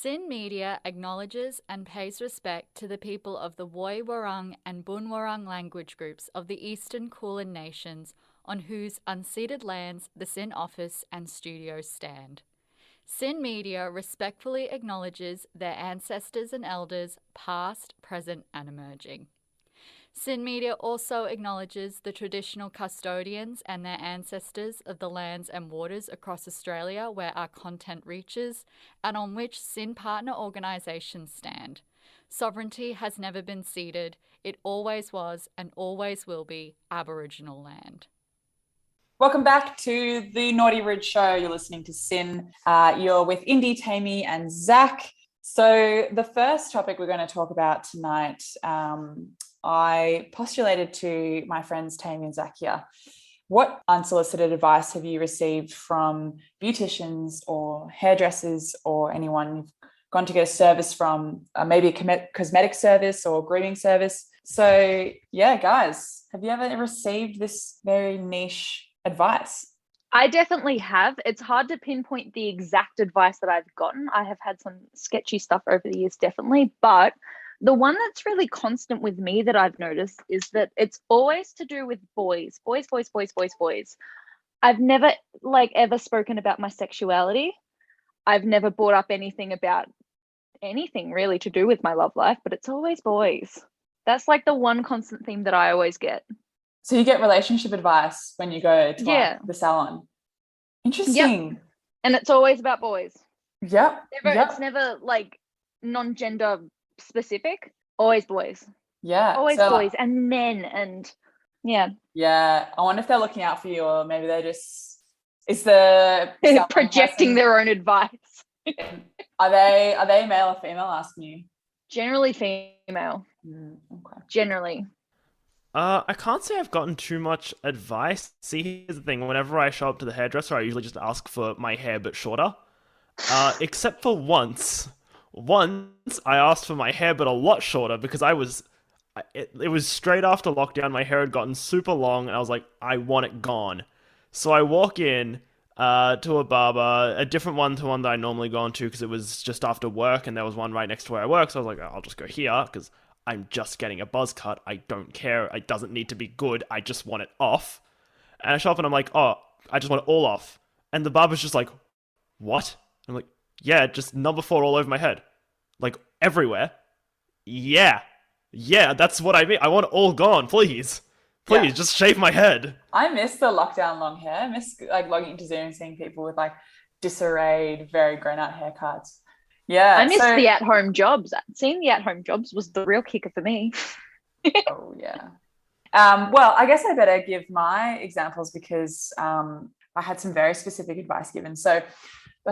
SYN Media acknowledges and pays respect to the people of the Woi Wurrung and Boon Wurrung language groups of the Eastern Kulin Nations on whose unceded lands the SYN office and studios stand. SYN Media respectfully acknowledges their ancestors and elders, past, present and emerging. SYN Media also acknowledges the traditional custodians and their ancestors of the lands and waters across Australia where our content reaches and on which SYN partner organisations stand. Sovereignty has never been ceded. It always was and always will be Aboriginal land. Welcome back to the Naughty Rude Show. You're listening to SYN. You're with Indi, Taymi and Zack. So the first topic we're going to talk about tonight, I postulated to my friends Taymi and Zack here, what unsolicited advice have you received from beauticians or hairdressers or anyone you've gone to get a service from, maybe a cosmetic service or grooming service? So yeah, guys, have you ever received this very niche advice? I definitely have. It's hard to pinpoint the exact advice that I've gotten. I have had some sketchy stuff over the years, definitely. But the one that's really constant with me that I've noticed is that it's always to do with boys. Boys, boys, boys, boys, boys. I've never ever spoken about my sexuality. I've never brought up anything about anything really to do with my love life, but it's always boys. That's like the one constant theme that I always get. So you get relationship advice when you go to the salon. Interesting. Yep. And it's always about boys. Yep. It's never like non-gender specific. Always boys. Yeah. Always boys and men and yeah. Yeah. I wonder if they're looking out for you, or maybe they're just projecting their own advice. Are they male or female asking you? Generally female. Okay. Generally. I can't say I've gotten too much advice. See, here's the thing. Whenever I show up to the hairdresser, I usually just ask for my hair but shorter. Except for once. Once, I asked for my hair but a lot shorter because it was straight after lockdown. My hair had gotten super long and I was like, I want it gone. So I walk in to a barber, a different one to one that I normally go on to because it was just after work and there was one right next to where I work. So I was like, I'll just go here because I'm just getting a buzz cut. I don't care. It doesn't need to be good. I just want it off. And I show up and I'm like, oh, I just want it all off. And the barber's just like, what? I'm like, yeah, just number 4 all over my head. Like, everywhere. Yeah, that's what I mean. I want it all gone, please. Please, just shave my head. I miss the lockdown long hair. I miss logging into Zoom and seeing people with disarrayed, very grown out haircuts. Yeah, I miss the at-home jobs. Seeing the at-home jobs was the real kicker for me. Oh, yeah. Well, I guess I better give my examples because I had some very specific advice given. So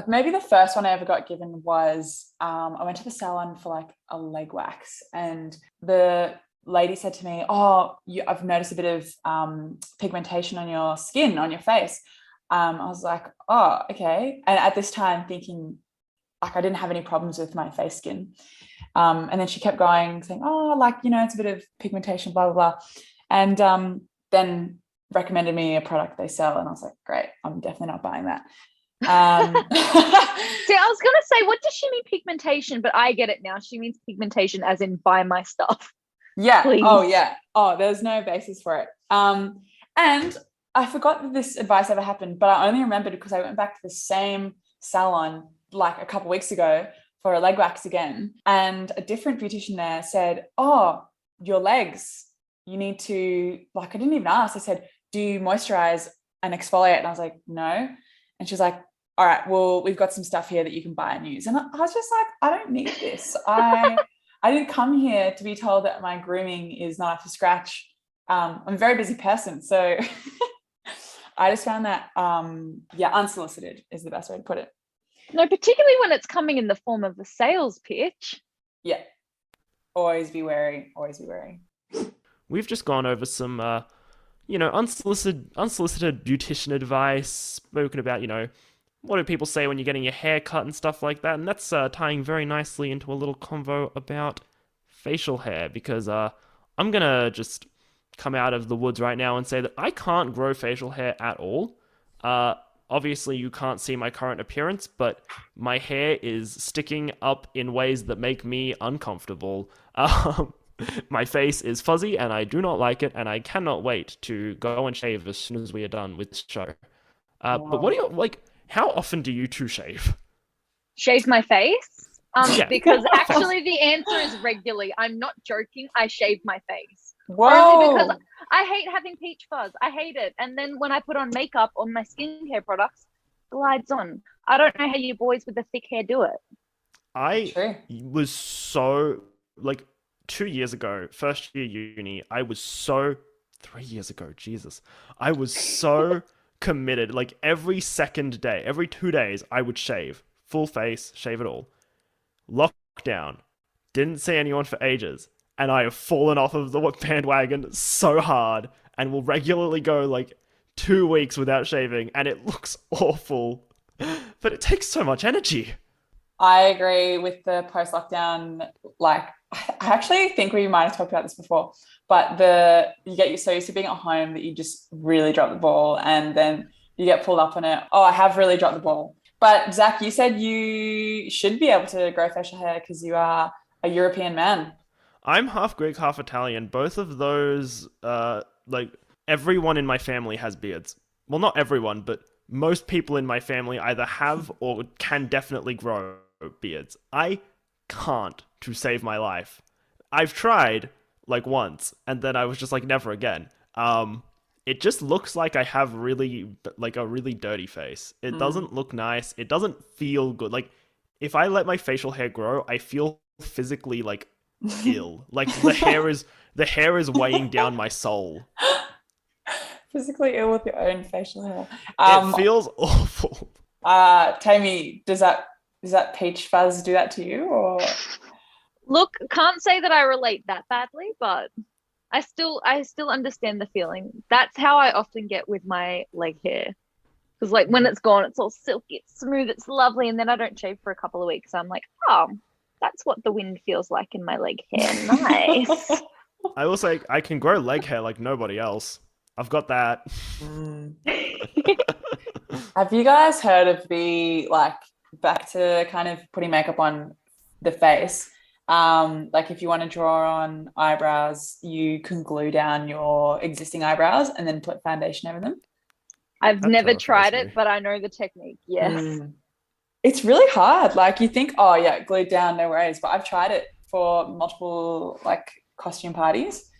maybe the first one I ever got given was I went to the salon for a leg wax, and the lady said to me, I've noticed a bit of pigmentation on your skin, on your face. I was like, oh, okay. And at this time thinking, I didn't have any problems with my face skin. And then she kept going, saying, it's a bit of pigmentation, blah, blah, blah. And then recommended me a product they sell. And I was like, great, I'm definitely not buying that. See, I was going to say, what does she mean pigmentation? But I get it now. She means pigmentation as in buy my stuff. Yeah. Please. Oh, yeah. Oh, there's no basis for it. And I forgot that this advice ever happened, but I only remembered because I went back to the same salon a couple of weeks ago for a leg wax again, and a different beautician there said, oh, your legs, you need to, I didn't even ask. I said, do you moisturize and exfoliate? And I was like, no. And she was like, all right, well, we've got some stuff here that you can buy and use. And I was just like, I don't need this. I didn't come here to be told that my grooming is not up to scratch. I'm a very busy person, so I just found that unsolicited is the best way to put it. No, particularly when it's coming in the form of a sales pitch. Yeah. Always be wary. Always be wary. We've just gone over some, unsolicited beautician advice, spoken about, what do people say when you're getting your hair cut and stuff like that. And that's tying very nicely into a little convo about facial hair, because I'm going to just come out of the woods right now and say that I can't grow facial hair at all. obviously you can't see my current appearance, but my hair is sticking up in ways that make me uncomfortable. My face is fuzzy and I do not like it, and I cannot wait to go and shave as soon as we are done with this show. But what do you like? How often do you two shave? Shave my face? Yeah. Because actually the answer is regularly. I'm not joking. I shave my face. Whoa. Only because I hate having peach fuzz. I hate it. And then when I put on makeup on my skincare products, it glides on. I don't know how you boys with the thick hair do it. I was so, like, 2 years ago, first year uni, 3 years ago, Jesus. I was so committed. Like, every second day, every 2 days, I would shave. Full face, shave it all. Lockdown. Didn't see anyone for ages. And I have fallen off of the bandwagon so hard and will regularly go, like, 2 weeks without shaving, and it looks awful. But it takes so much energy. I agree with the post-lockdown. Like, I actually think we might have talked about this before, but you get so used to being at home that you just really drop the ball, and then you get pulled up on it. Oh, I have really dropped the ball. But Zack, you said you should be able to grow facial hair because you are a European man. I'm half Greek, half Italian. Both of those, like, everyone in my family has beards. Well, not everyone, but most people in my family either have or can definitely grow beards. I can't, to save my life. I've tried, like, once, and then I was just like, never again. It just looks like I have a really dirty face. It doesn't look nice. It doesn't feel good. Like, if I let my facial hair grow, I feel physically, like, ill. Like, the hair is weighing down my soul. Physically ill with your own facial hair. It feels awful. Taymi, does that peach fuzz do that to you, or? Look, can't say that I relate that badly, but I still understand the feeling. That's how I often get with my leg hair. Because, like, when it's gone, it's all silky, it's smooth, it's lovely, and then I don't shave for a couple of weeks. I'm like, oh, that's what the wind feels like in my leg hair. Nice. I will say, I can grow leg hair like nobody else. I've got that. Have you guys heard of the, like, back to kind of putting makeup on the face? Like, if you want to draw on eyebrows, you can glue down your existing eyebrows and then put foundation over them. I've never tried it, but I know the technique. Yes. It's really hard. Like, you think, oh yeah, glued down, no worries. But I've tried it for multiple, like, costume parties.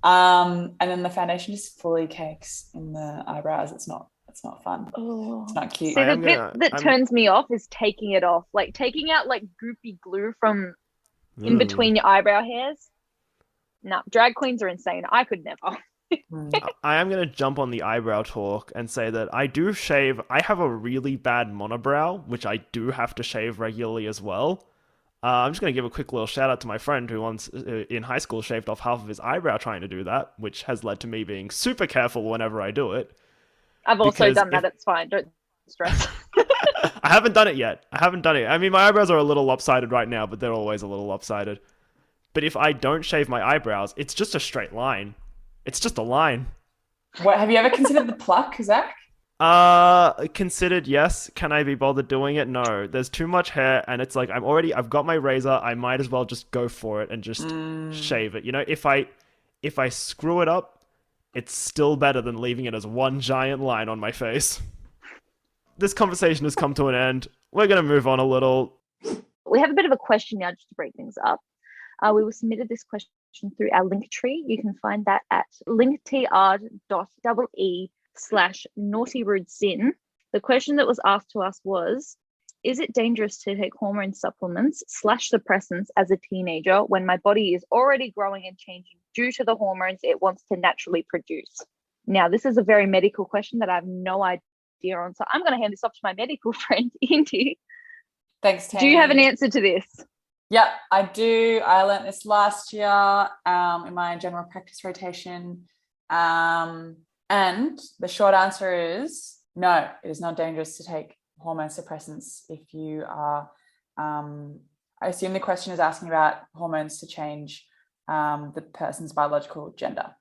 And then the foundation just fully cakes in the eyebrows. It's not fun. Oh. It's not cute. See, the bit that turns me off is taking it off. Like, taking out, like, goopy glue from in between your eyebrow hairs. No, drag queens are insane. I could never. I am going to jump on the eyebrow talk and say that I do shave. I have a really bad monobrow, which I do have to shave regularly as well. I'm just going to give a quick little shout out to my friend who once in high school shaved off half of his eyebrow trying to do that, which has led to me being super careful whenever I do it. I've also done that. It's fine. Don't stress. I haven't done it yet. I mean, my eyebrows are a little lopsided right now, but they're always a little lopsided. But if I don't shave my eyebrows, it's just a straight line. It's just a line. What, have you ever considered the pluck, Zack? Considered, yes. Can I be bothered doing it? No. There's too much hair, and it's like I've got my razor. I might as well just go for it and just shave it. You know, if I screw it up, it's still better than leaving it as one giant line on my face. This conversation has come to an end. We're gonna move on a little. We have a bit of a question now, just to break things up. We were submitted this question through our link tree. You can find that at linktr.ee/naughtyrudeshow. The question that was asked to us was, is it dangerous to take hormone supplements / suppressants as a teenager when my body is already growing and changing due to the hormones it wants to naturally produce? Now, this is a very medical question that I have no idea on, so I'm going to hand this off to my medical friend, Indi. Thanks, Taymi. Do you have an answer to this? Yep, I do. I learned this last year in my general practice rotation. And the short answer is no, it is not dangerous to take hormone suppressants if you are, I assume the question is asking about hormones to change the person's biological gender.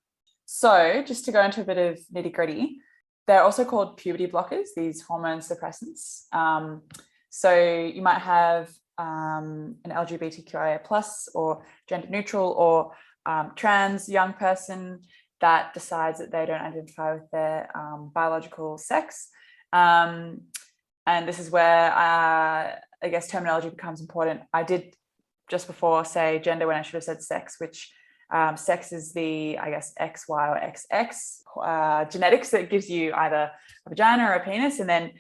So just to go into a bit of nitty gritty, they're also called puberty blockers, these hormone suppressants. So you might have an LGBTQIA plus or gender neutral or trans young person that decides that they don't identify with their biological sex. And this is where I guess terminology becomes important. I did just before say gender when I should have said sex, which sex is the, I guess, XY or XX genetics that gives you either a vagina or a penis, and then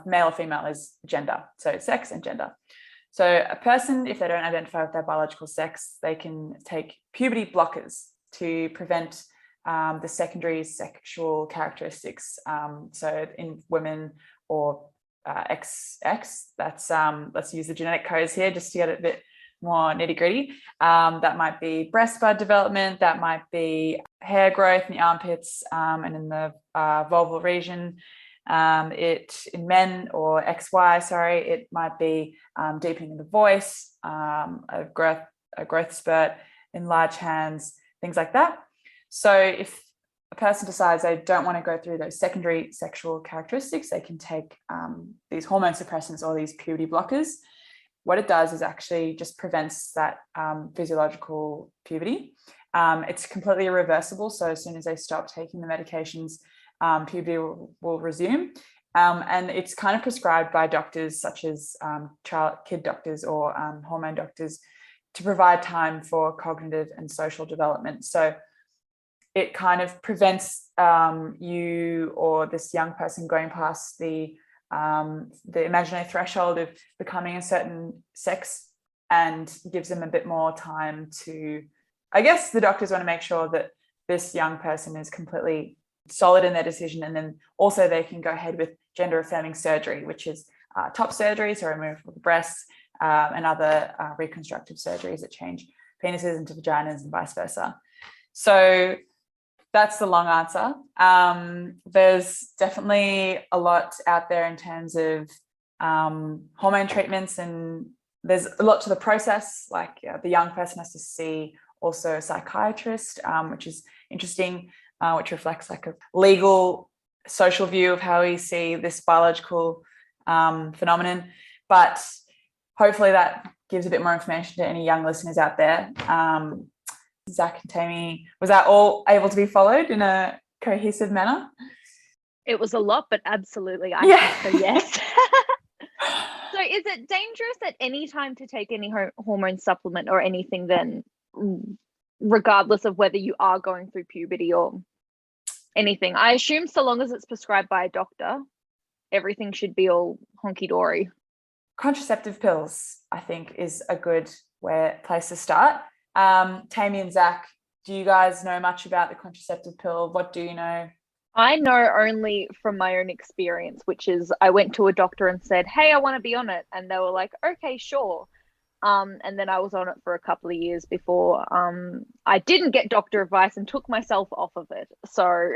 male or female is gender. So sex and gender. So a person, if they don't identify with their biological sex, they can take puberty blockers to prevent the secondary sexual characteristics. So in women or XX, that's let's use the genetic codes here just to get it a bit more nitty gritty. That might be breast bud development, that might be hair growth in the armpits and in the vulval region. It in men or XY, sorry, it might be deepening the voice, a growth spurt in large hands, things like that. So if a person decides they don't want to go through those secondary sexual characteristics, they can take these hormone suppressants or these puberty blockers. What it does is actually just prevents that physiological puberty. It's completely irreversible. So as soon as they stop taking the medications, puberty will resume. And it's kind of prescribed by doctors such as kid doctors or hormone doctors to provide time for cognitive and social development. So it kind of prevents you or this young person going past the imaginary threshold of becoming a certain sex, and gives them a bit more time to, I guess the doctors want to make sure that this young person is completely solid in their decision, and then also they can go ahead with gender affirming surgery, which is top surgery, so removal of the breasts and other reconstructive surgeries that change penises into vaginas and vice versa. So that's the long answer. There's definitely a lot out there in terms of hormone treatments, and there's a lot to the process. Like the young person has to see also a psychiatrist, which is interesting, which reflects like a legal, social view of how we see this biological phenomenon. But hopefully that gives a bit more information to any young listeners out there. Zack and Taymi, was that all able to be followed in a cohesive manner? It was a lot, but absolutely, I think so, yes. So is it dangerous at any time to take any hormone supplement or anything then, regardless of whether you are going through puberty or anything? I assume so long as it's prescribed by a doctor, everything should be all honky-dory. Contraceptive pills, I think, is a good place to start. Taymi and Zack, do you guys know much about the contraceptive pill? What do you know? I know only from my own experience, which is I went to a doctor and said, hey, I want to be on it. And they were like, okay, sure. And then I was on it for a couple of years before I didn't get doctor advice and took myself off of it. So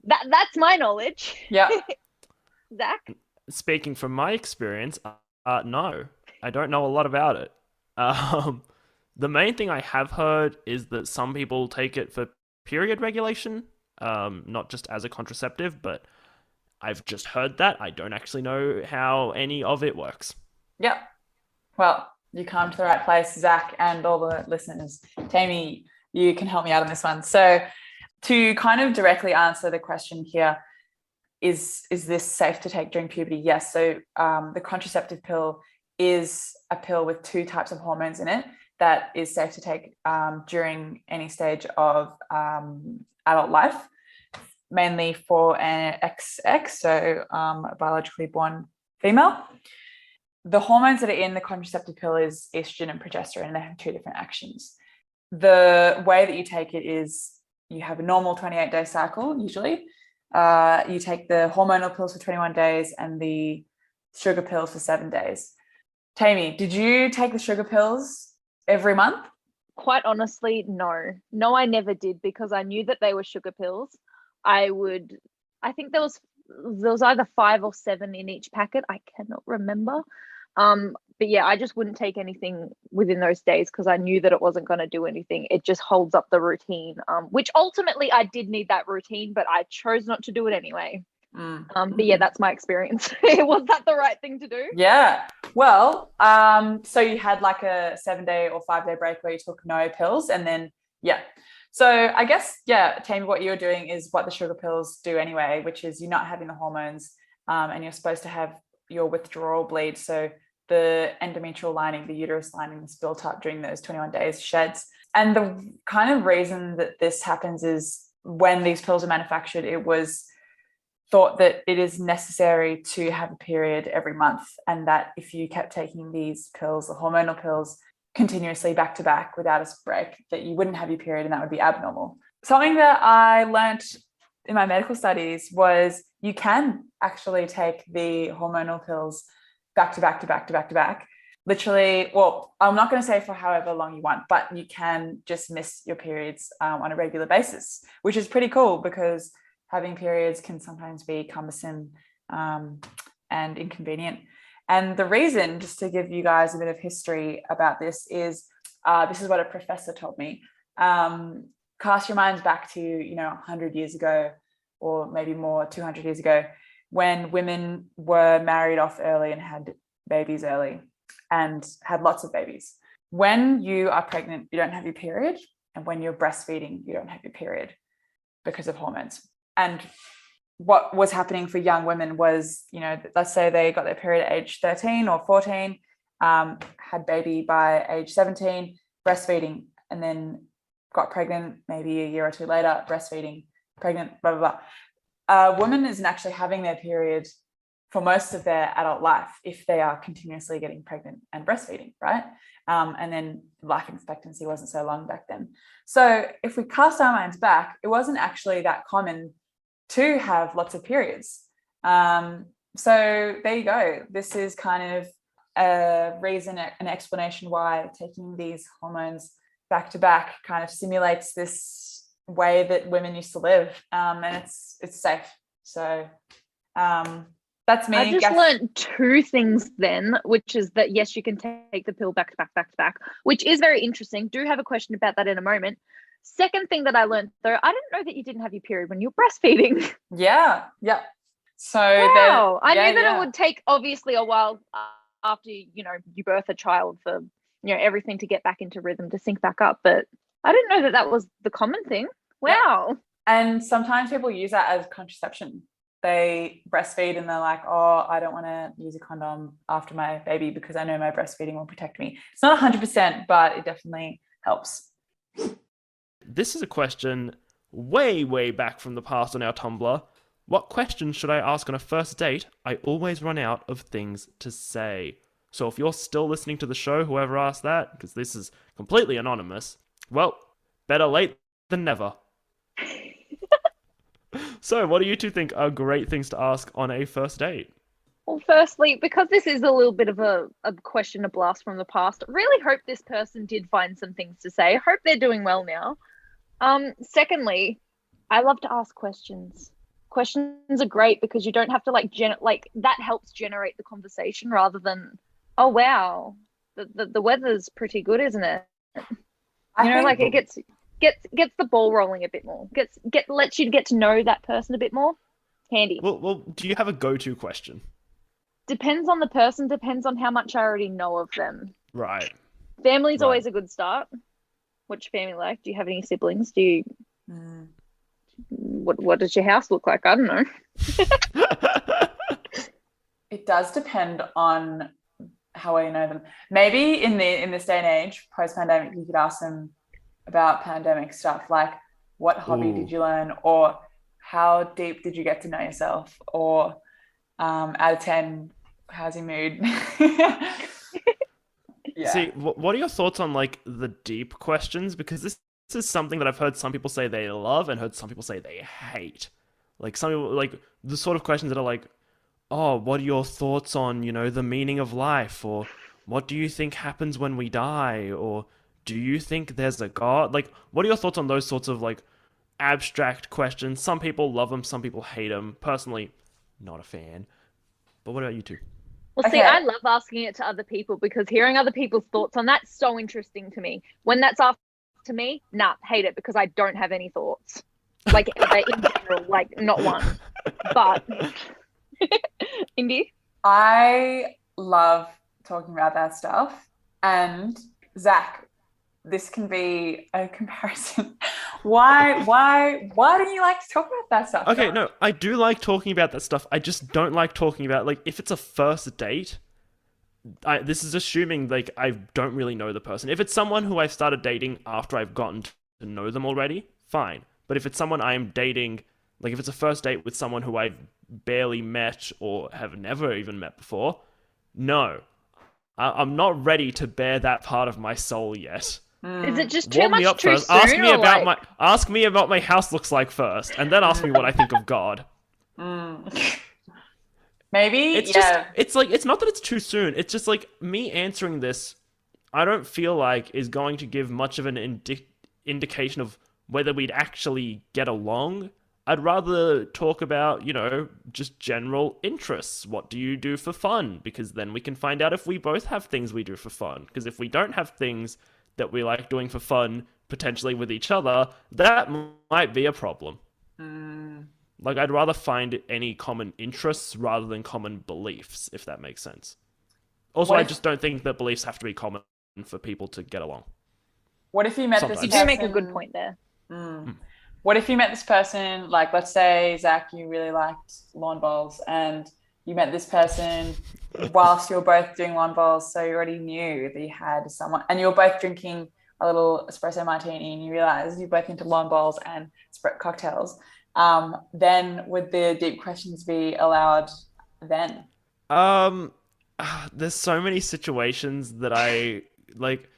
that's my knowledge. Yeah. Zack? Speaking from my experience, no, I don't know a lot about it. The main thing I have heard is that some people take it for period regulation, not just as a contraceptive, but I've just heard that. I don't actually know how any of it works. Yep. Well, you come to the right place, Zack, and all the listeners. Taymi, you can help me out on this one. So to kind of directly answer the question here, is this safe to take during puberty? Yes. So the contraceptive pill is a pill with two types of hormones in it that is safe to take during any stage of adult life, mainly for an XX, so a biologically born female. The hormones that are in the contraceptive pill is estrogen and progesterone, and they have two different actions. The way that you take it is you have a normal 28-day cycle, usually. You take the hormonal pills for 21 days and the sugar pills for 7 days. Taymi, did you take the sugar pills every month? Quite honestly, no. No, I never did, because I knew that they were sugar pills. I think there was either 5 or 7 in each packet. I cannot remember. But yeah, I just wouldn't take anything within those days because I knew that it wasn't going to do anything. It just holds up the routine, which ultimately I did need that routine, but I chose not to do it anyway. But yeah, that's my experience. Was that the right thing to do? Yeah. Well, so you had like a 7-day or 5-day break where you took no pills, and then so I guess Taymi, what you're doing is what the sugar pills do anyway, which is you're not having the hormones, and you're supposed to have your withdrawal bleed. So the endometrial lining, the uterus lining, is built up during those 21 days, sheds. And the kind of reason that this happens is when these pills are manufactured, it was thought that it is necessary to have a period every month, and that if you kept taking these pills, the hormonal pills, continuously back to back without a break, that you wouldn't have your period, and that would be abnormal. Something that I learned in my medical studies was you can actually take the hormonal pills back to back to back to back to back. Literally, well, I'm not going to say for however long you want, but you can just miss your periods on a regular basis, which is pretty cool because having periods can sometimes be cumbersome and inconvenient. And the reason, just to give you guys a bit of history about this is what a professor told me. Cast your minds back to, 100 years ago, or maybe more, 200 years ago, when women were married off early and had babies early and had lots of babies. When you are pregnant, you don't have your period. And when you're breastfeeding, you don't have your period because of hormones. And what was happening for young women was, let's say they got their period at age 13 or 14, had baby by age 17, breastfeeding, and then got pregnant maybe a year or two later, breastfeeding, pregnant, blah, blah, blah. A woman isn't actually having their period for most of their adult life if they are continuously getting pregnant and breastfeeding, right? And then life expectancy wasn't so long back then. So if we cast our minds back, it wasn't actually that common to have lots of periods. So there you go. This is kind of a reason, an explanation why taking these hormones back to back kind of simulates this way that women used to live, and it's safe. So that's me. I just learned two things then, which is that yes, you can take the pill back to back, back to back, which is very interesting. Do have a question about that in a moment. Second thing that I learned though, I didn't know that you didn't have your period when you're breastfeeding. Yeah. So wow, I knew that it would take obviously a while after you birth a child for everything to get back into rhythm, to sync back up, but I didn't know that was the common thing. Wow. Yeah. And sometimes people use that as contraception. They breastfeed and they're like, oh, I don't want to use a condom after my baby because I know my breastfeeding will protect me. It's not 100%, but it definitely helps. This is a question way, way back from the past on our Tumblr. What questions should I ask on a first date? I always run out of things to say. So if you're still listening to the show, whoever asked that, because this is completely anonymous, well, better late than never. So what do you two think are great things to ask on a first date? Well, firstly, because this is a little bit of a question, a blast from the past, really hope this person did find some things to say. Hope they're doing well now. Secondly, I love to ask questions. Questions are great because you don't have to that helps generate the conversation rather than, oh wow, the weather's pretty good, isn't it? It gets the ball rolling a bit more. Lets you get to know that person a bit more. Handy. Well, do you have a go-to question? Depends on the person, depends on how much I already know of them. Right. Family's always a good start. What's your family like? Do you have any siblings? What does your house look like? I don't know. It does depend on how well you know them. Maybe in this day and age, post-pandemic, you could ask them about pandemic stuff, like what hobby did you learn, or how deep did you get to know yourself, or out of 10, how's your mood? Yeah. See, what are your thoughts on the deep questions? Because this is something that I've heard some people say they love and heard some people say they hate. Some people, the sort of questions that are like, oh, what are your thoughts on, the meaning of life? Or what do you think happens when we die? Or do you think there's a God? What are your thoughts on those sorts of abstract questions? Some people love them, some people hate them. Personally, not a fan. But what about you two? Well, see, Okay. I love asking it to other people because hearing other people's thoughts on that's so interesting to me. When that's asked to me, nah, hate it because I don't have any thoughts. Like in general, like not one. But Indi? I love talking about that stuff. And Zack, this can be a comparison. Why don't you like to talk about that stuff? Okay, no, I do like talking about that stuff. I just don't like talking about, like, if it's a first date, this is assuming, like, I don't really know the person. If it's someone who I've started dating after I've gotten to know them already, fine. But if it's someone I'm dating, like, if it's a first date with someone who I've barely met or have never even met before, no. I'm not ready to bear that part of my soul yet. Is it just too Warm me much up too first. soon? Ask me or about like... ask me about my house looks like first, and then ask me what I think of God. Maybe, It's yeah. it's like, it's not that it's too soon. It's just like me answering this, I don't feel like is going to give much of an indication of whether we'd actually get along. I'd rather talk about, just general interests. What do you do for fun? Because then we can find out if we both have things we do for fun. Because if we don't have things that we like doing for fun, potentially with each other, that might be a problem. Like, I'd rather find any common interests rather than common beliefs, if that makes sense. Also, I just don't think that beliefs have to be common for people to get along. What if you met Sometimes. this You person? do make a good point there. What if you met this person, like, let's say, Zack, you really liked lawn bowls, and you met this person whilst you were both doing lawn bowls, so you already knew that you had someone, and you were both drinking a little espresso martini, and you realized you're both into lawn bowls and cocktails. Then would the deep questions be allowed then? There's so many situations that I like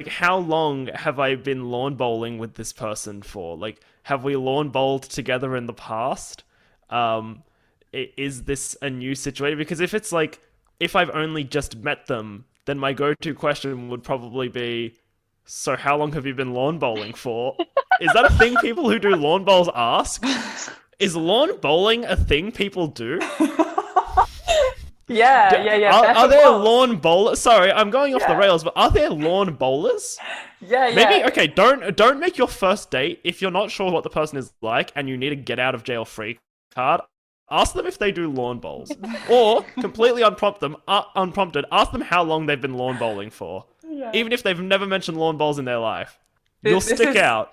how long have I been lawn bowling with this person for? Like, have we lawn bowled together in the past? Is this a new situation? Because if it's like, if I've only just met them, then my go-to question would probably be, so how long have you been lawn bowling for? Is that a thing people who do lawn bowls ask? Is lawn bowling a thing people do? Yeah. Are there lawn bowlers? Sorry, I'm going off the rails, but are there lawn bowlers? Yeah. Maybe, okay, don't make your first date, if you're not sure what the person is like and you need a get out of jail free card, ask them if they do lawn bowls. Or, completely unprompted, ask them how long they've been lawn bowling for. Yeah. Even if they've never mentioned lawn bowls in their life. You'll stick out.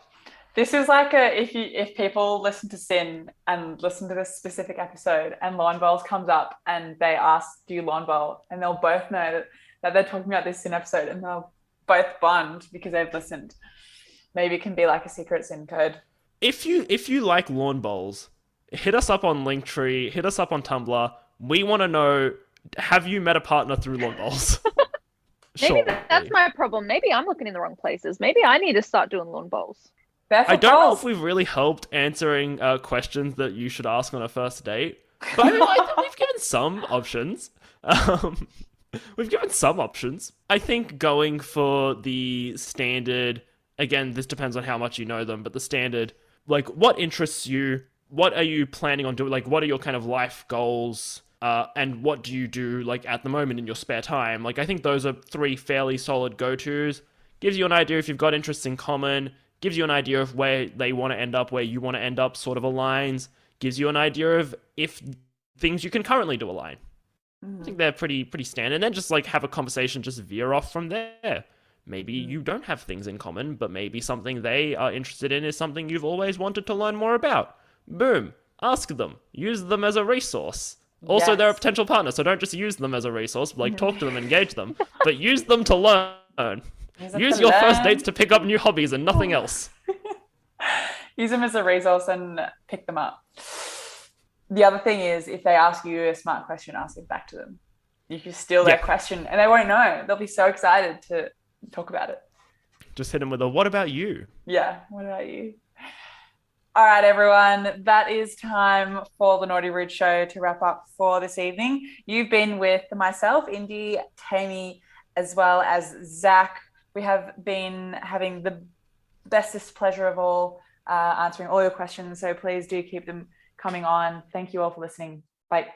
This is like if people listen to SYN and listen to this specific episode and lawn bowls comes up and they ask, do you lawn bowl? And they'll both know that they're talking about this SYN episode, and they'll both bond because they've listened. Maybe it can be like a secret SYN code. If you like lawn bowls, hit us up on Linktree, hit us up on Tumblr. We want to know, have you met a partner through lawn bowls? Maybe that's my problem. Maybe I'm looking in the wrong places. Maybe I need to start doing lawn bowls. I don't know if we've really helped answering questions that you should ask on a first date, but I mean, we've given some options. I think going for the standard, again, this depends on how much you know them, but the standard, like, what interests you, what are you planning on doing, like, what are your kind of life goals, and what do you do, like, at the moment in your spare time? Like, I think those are three fairly solid go-tos. Gives you an idea if you've got interests in common, gives you an idea of where they want to end up, where you want to end up, sort of aligns, gives you an idea of if things you can currently do align. I think they're pretty standard. And then just, like, have a conversation, just veer off from there. Maybe you don't have things in common, but maybe something they are interested in is something you've always wanted to learn more about. Boom. Ask them. Use them as a resource. Also, they're a potential partner, so don't just use them as a resource, like, talk to them, engage them, but use them to learn. Use your first dates to pick up new hobbies and nothing else. Use them as a resource and pick them up. The other thing is, if they ask you a smart question, ask it back to them. You can steal their question and they won't know. They'll be so excited to talk about it. Just hit them with a, what about you? Yeah, what about you? All right, everyone. That is time for the Naughty Rude Show to wrap up for this evening. You've been with myself, Indi, Taymi, as well as Zack. We have been having the bestest pleasure of all, answering all your questions. So please do keep them coming on. Thank you all for listening. Bye.